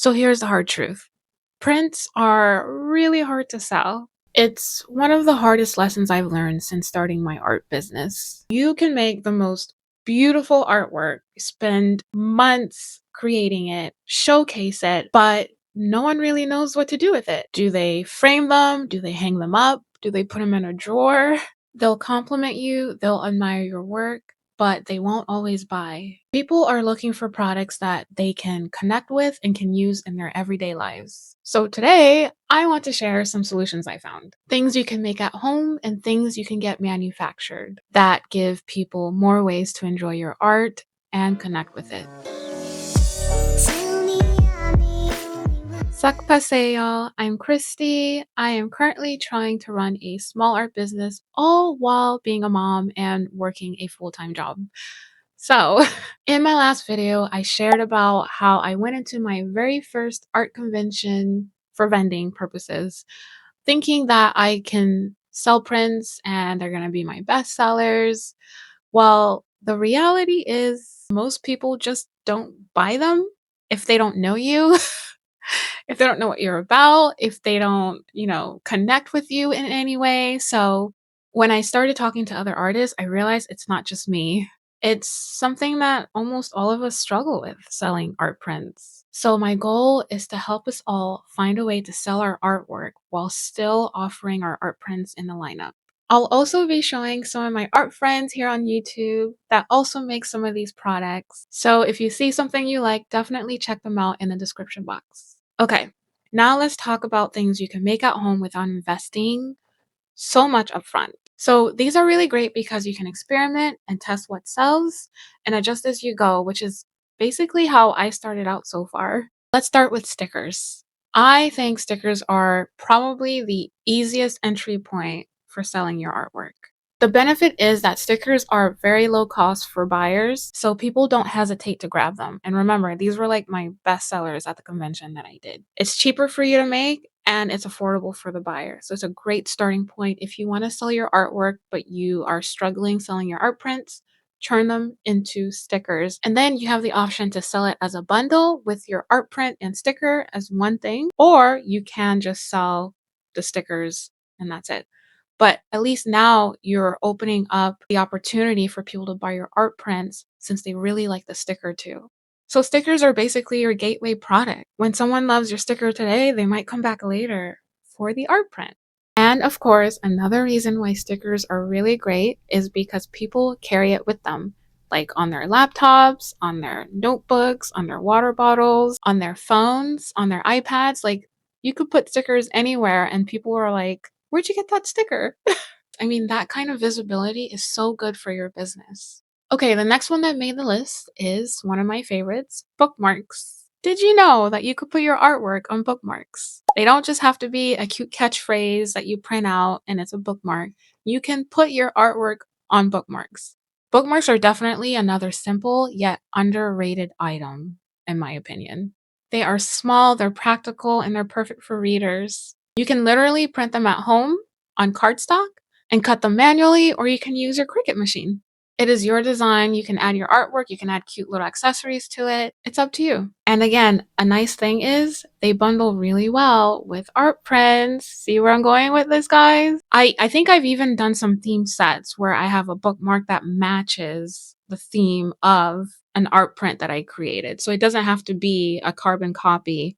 So here's the hard truth. Prints are really hard to sell. It's one of the hardest lessons I've learned since starting my art business. You can make the most beautiful artwork, spend months creating it, showcase it, but no one really knows what to do with it. Do they frame them? Do they hang them up? Do they put them in a drawer? They'll compliment you, they'll admire your work, but they won't always buy. People are looking for products that they can connect with and can use in their everyday lives. So today, I want to share some solutions I found. Things you can make at home and things you can get manufactured that give people more ways to enjoy your art and connect with it. Suck pase, y'all. I'm Christy. I am currently trying to run a small art business all while being a mom and working a full-time job. So, in my last video, I shared about how I went into my very first art convention for vending purposes, thinking that I can sell prints and they're going to be my best sellers. Well, the reality is most people just don't buy them if they don't know you. If they don't know what you're about, if they don't, connect with you in any way. So when I started talking to other artists, I realized it's not just me. It's something that almost all of us struggle with selling art prints. So my goal is to help us all find a way to sell our artwork while still offering our art prints in the lineup. I'll also be showing some of my art friends here on YouTube that also make some of these products. So if you see something you like, definitely check them out in the description box. Okay, now let's talk about things you can make at home without investing so much upfront. So these are really great because you can experiment and test what sells and adjust as you go, which is basically how I started out so far. Let's start with stickers. I think stickers are probably the easiest entry point for selling your artwork. The benefit is that stickers are very low cost for buyers, so people don't hesitate to grab them. And remember, these were like my best sellers at the convention that I did. It's cheaper for you to make and it's affordable for the buyer. So it's a great starting point if you want to sell your artwork, but you are struggling selling your art prints. Turn them into stickers. And then you have the option to sell it as a bundle with your art print and sticker as one thing, or you can just sell the stickers and that's it. But at least now you're opening up the opportunity for people to buy your art prints since they really like the sticker too. So stickers are basically your gateway product. When someone loves your sticker today, they might come back later for the art print. And of course, another reason why stickers are really great is because people carry it with them, like on their laptops, on their notebooks, on their water bottles, on their phones, on their iPads. Like you could put stickers anywhere and people are like, "Where'd you get that sticker?" I mean, that kind of visibility is so good for your business. Okay, the next one that made the list is one of my favorites, bookmarks. Did you know that you could put your artwork on bookmarks? They don't just have to be a cute catchphrase that you print out and it's a bookmark. You can put your artwork on bookmarks. Bookmarks are definitely another simple yet underrated item, in my opinion. They are small, they're practical, and they're perfect for readers. You can literally print them at home on cardstock and cut them manually, or you can use your Cricut machine. It is your design. You can add your artwork. You can add cute little accessories to it. It's up to you. And again, a nice thing is they bundle really well with art prints. See where I'm going with this, guys? I think I've even done some theme sets where I have a bookmark that matches the theme of an art print that I created. So it doesn't have to be a carbon copy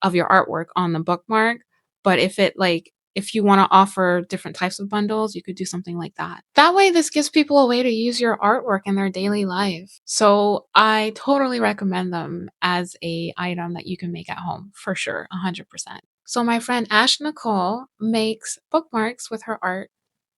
of your artwork on the bookmark. But if you want to offer different types of bundles, you could do something like that. That way, this gives people a way to use your artwork in their daily life. So I totally recommend them as a item that you can make at home for sure, 100%. So my friend Ash Nicole makes bookmarks with her art,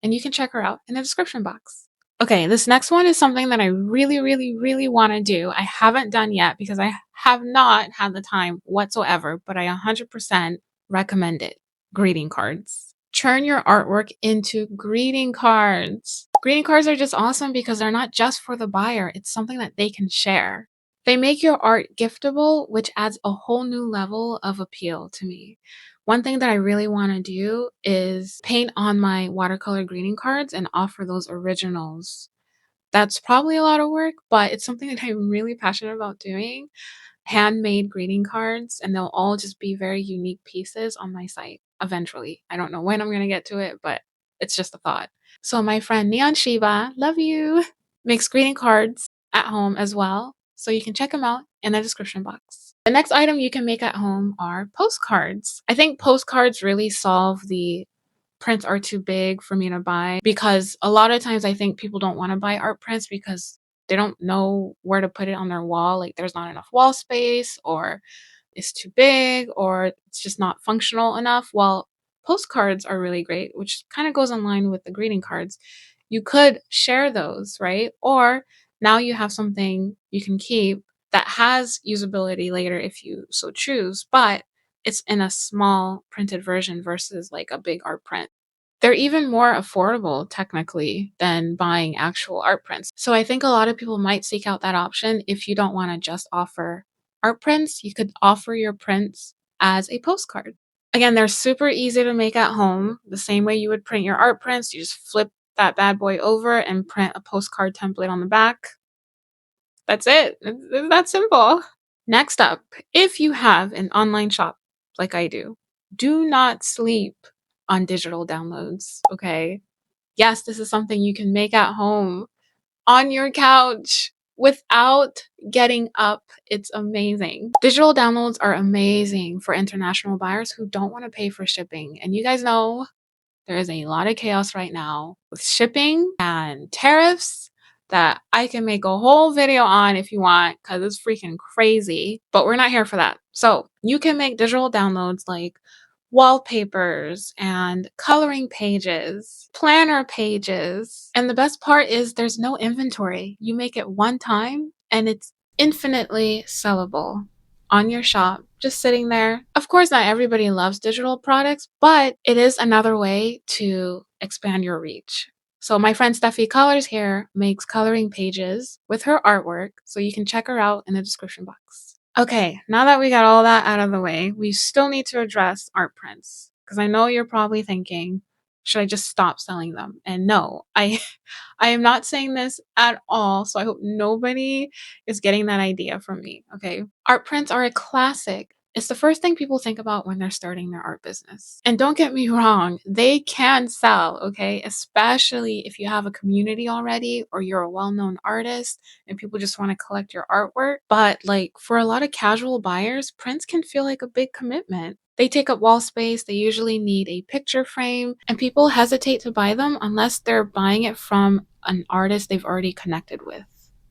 and you can check her out in the description box. Okay, this next one is something that I really, really, really want to do. I haven't done yet because I have not had the time whatsoever, but I 100% recommend it. Greeting cards. Turn your artwork into greeting cards. Greeting cards are just awesome because they're not just for the buyer, it's something that they can share. They make your art giftable, which adds a whole new level of appeal to me. One thing that I really want to do is paint on my watercolor greeting cards and offer those originals. That's probably a lot of work, but it's something that I'm really passionate about doing. handmade greeting cards, and they'll all just be very unique pieces on my site eventually. I don't know when I'm gonna get to it, but it's just a thought. So my friend Neon Shiba, love you, makes greeting cards at home as well. So you can check them out in the description box. The next item you can make at home are postcards. I think postcards really solve the prints are too big for me to buy, because a lot of times I think people don't want to buy art prints because they don't know where to put it on their wall. Like there's not enough wall space, or it's too big, or it's just not functional enough. Well, postcards are really great, which kind of goes in line with the greeting cards. You could share those, right? Or now you have something you can keep that has usability later if you so choose, but it's in a small printed version versus like a big art print. They're even more affordable technically than buying actual art prints. So I think a lot of people might seek out that option. If you don't want to just offer art prints, you could offer your prints as a postcard. Again, they're super easy to make at home. The same way you would print your art prints, you just flip that bad boy over and print a postcard template on the back. That's it. It's that simple. Next up, if you have an online shop like I do not sleep on digital downloads, okay? Yes, this is something you can make at home on your couch without getting up. It's amazing. Digital downloads are amazing for international buyers who don't want to pay for shipping. And you guys know there is a lot of chaos right now with shipping and tariffs that I can make a whole video on if you want, because it's freaking crazy. But we're not here for that. So you can make digital downloads like wallpapers and coloring pages, planner pages. And the best part is there's no inventory. You make it one time and it's infinitely sellable on your shop, just sitting there. Of course, not everybody loves digital products, but it is another way to expand your reach. So my friend Steffi Colors here makes coloring pages with her artwork, so you can check her out in the description box. Okay, now that we got all that out of the way, we still need to address art prints, because I know you're probably thinking, should I just stop selling them? And no, I am not saying this at all, so I hope nobody is getting that idea from me, okay? Art prints are a classic. It's the first thing people think about when they're starting their art business. And don't get me wrong, they can sell, okay? Especially if you have a community already or you're a well-known artist and people just want to collect your artwork. But like for a lot of casual buyers, prints can feel like a big commitment. They take up wall space, they usually need a picture frame, and people hesitate to buy them unless they're buying it from an artist they've already connected with.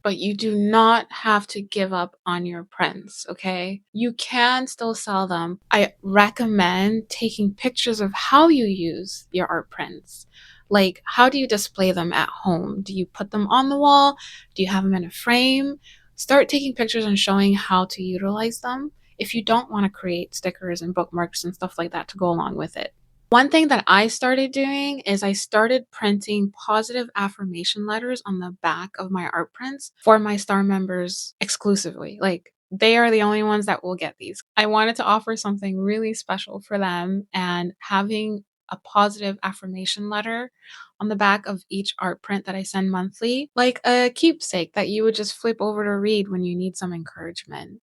But you do not have to give up on your prints, okay? You can still sell them. I recommend taking pictures of how you use your art prints. Like, how do you display them at home? Do you put them on the wall? Do you have them in a frame? Start taking pictures and showing how to utilize them if you don't want to create stickers and bookmarks and stuff like that to go along with it. One thing that I started doing is I started printing positive affirmation letters on the back of my art prints for my star members exclusively. Like, they are the only ones that will get these. I wanted to offer something really special for them, and having a positive affirmation letter on the back of each art print that I send monthly, like a keepsake that you would just flip over to read when you need some encouragement.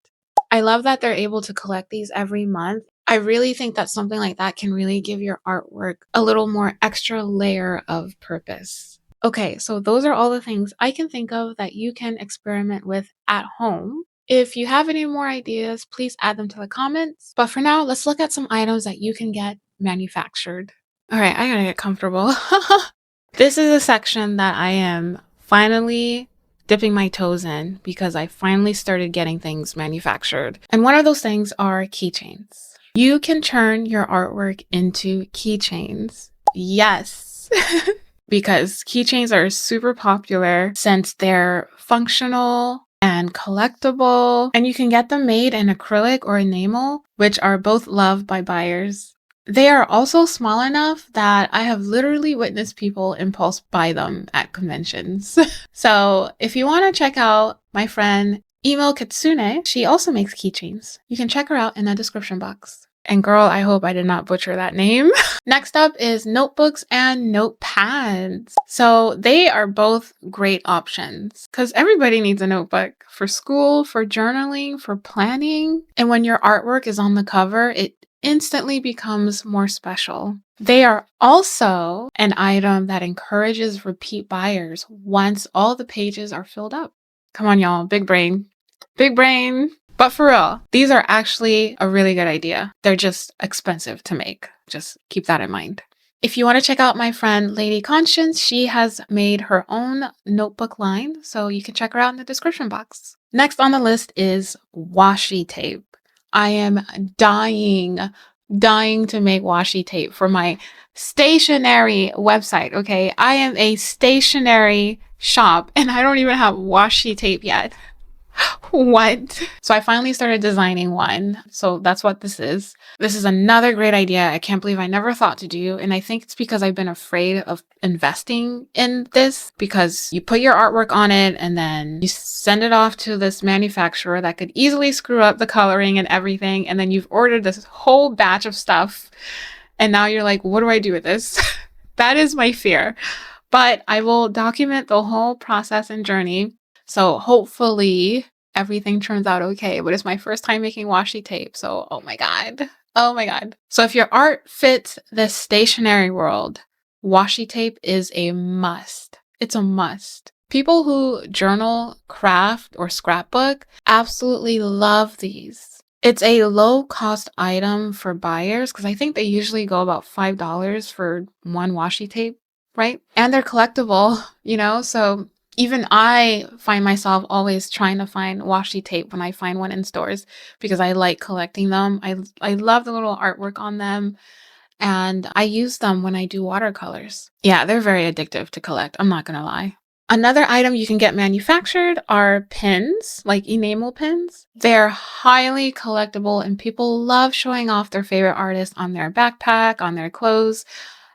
I love that they're able to collect these every month. I really think that something like that can really give your artwork a little more extra layer of purpose. Okay, so those are all the things I can think of that you can experiment with at home. If you have any more ideas, please add them to the comments. But for now, let's look at some items that you can get manufactured. All right, I gotta get comfortable. This is a section that I am finally dipping my toes in because I finally started getting things manufactured. And one of those things are keychains. You can turn your artwork into keychains. Yes. Because keychains are super popular since they're functional and collectible, and you can get them made in acrylic or enamel, which are both loved by buyers. They are also small enough that I have literally witnessed people impulse buy them at conventions. So if you want to check out my friend Emo Kitsune, she also makes keychains. You can check her out in the description box. And girl, I hope I did not butcher that name. Next up is notebooks and notepads. So they are both great options because everybody needs a notebook for school, for journaling, for planning. And when your artwork is on the cover, it instantly becomes more special. They are also an item that encourages repeat buyers once all the pages are filled up. Come on, y'all. Big brain. Big brain. But for real, these are actually a really good idea. They're just expensive to make. Just keep that in mind. If you want to check out my friend Lady Conscience, she has made her own notebook line, so you can check her out in the description box. Next on the list is washi tape. I am dying to make washi tape for my stationery website, okay? I am a stationery shop and I don't even have washi tape yet. What? So I finally started designing one. So that's what this is. This is another great idea. I can't believe I never thought to do. And I think it's because I've been afraid of investing in this because you put your artwork on it and then you send it off to this manufacturer that could easily screw up the coloring and everything. And then you've ordered this whole batch of stuff. And now you're like, what do I do with this? That is my fear. But I will document the whole process and journey. So hopefully everything turns out okay, but it's my first time making washi tape. So, oh my God. Oh my God. So if your art fits the stationery world, washi tape is a must. It's a must. People who journal, craft, or scrapbook absolutely love these. It's a low cost item for buyers because I think they usually go about $5 for one washi tape, right? And they're collectible, so even I find myself always trying to find washi tape when I find one in stores because I like collecting them. I love the little artwork on them and I use them when I do watercolors. Yeah, they're very addictive to collect. I'm not gonna lie. Another item you can get manufactured are pins, like enamel pins. They're highly collectible and people love showing off their favorite artist on their backpack, on their clothes.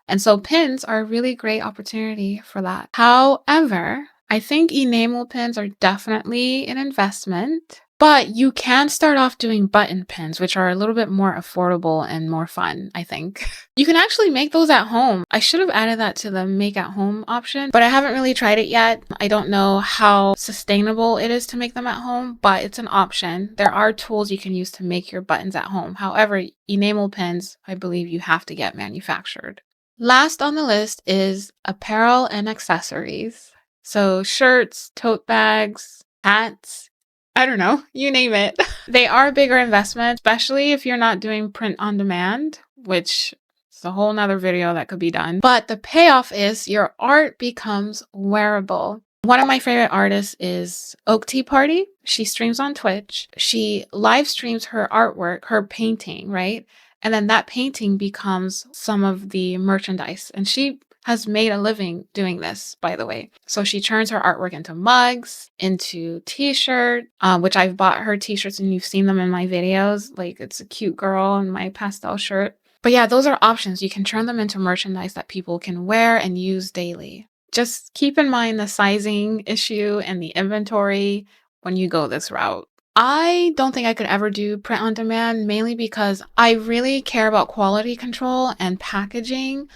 And so pins are a really great opportunity for that. However, I think enamel pins are definitely an investment, but you can start off doing button pins, which are a little bit more affordable and more fun, I think. You can actually make those at home. I should have added that to the make at home option, but I haven't really tried it yet. I don't know how sustainable it is to make them at home, but it's an option. There are tools you can use to make your buttons at home. However, enamel pins, I believe you have to get manufactured. Last on the list is apparel and accessories. So shirts, tote bags, hats, I don't know, you name it. They are bigger investments, especially if you're not doing print on demand, which is a whole nother video that could be done. But the payoff is your art becomes wearable. One of my favorite artists is Oak Party. She streams on Twitch. She live streams her artwork, her painting, right? And then that painting becomes some of the merchandise. And she has made a living doing this, by the way. So she turns her artwork into mugs, into t-shirt, which I've bought her t-shirts and you've seen them in my videos. Like it's a cute girl in my pastel shirt. But yeah, those are options. You can turn them into merchandise that people can wear and use daily. Just keep in mind the sizing issue and the inventory when you go this route. I don't think I could ever do print on demand, mainly because I really care about quality control and packaging,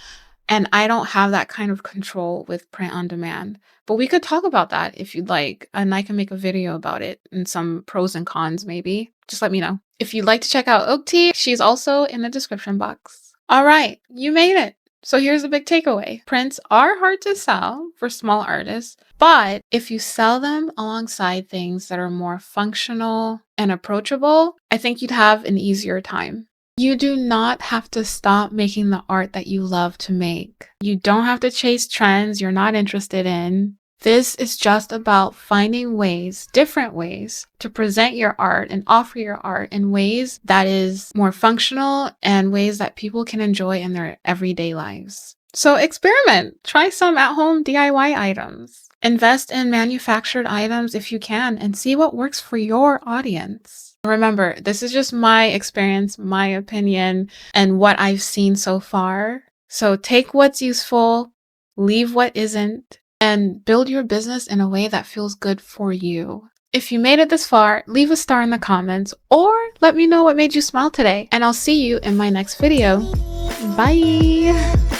and I don't have that kind of control with print on demand. But we could talk about that if you'd like, and I can make a video about it and some pros and cons maybe. Just let me know. If you'd like to check out Oak, she's also in the description box. All right, you made it. So here's the big takeaway. Prints are hard to sell for small artists, but if you sell them alongside things that are more functional and approachable, I think you'd have an easier time. You do not have to stop making the art that you love to make. You don't have to chase trends you're not interested in. This is just about finding ways, different ways, to present your art and offer your art in ways that is more functional and ways that people can enjoy in their everyday lives. So experiment, try some at-home DIY items. Invest in manufactured items if you can and see what works for your audience. Remember, this is just my experience, my opinion, and what I've seen so far. So take what's useful, leave what isn't, and build your business in a way that feels good for you. If you made it this far, leave a star in the comments or let me know what made you smile today, and I'll see you in my next video. Bye!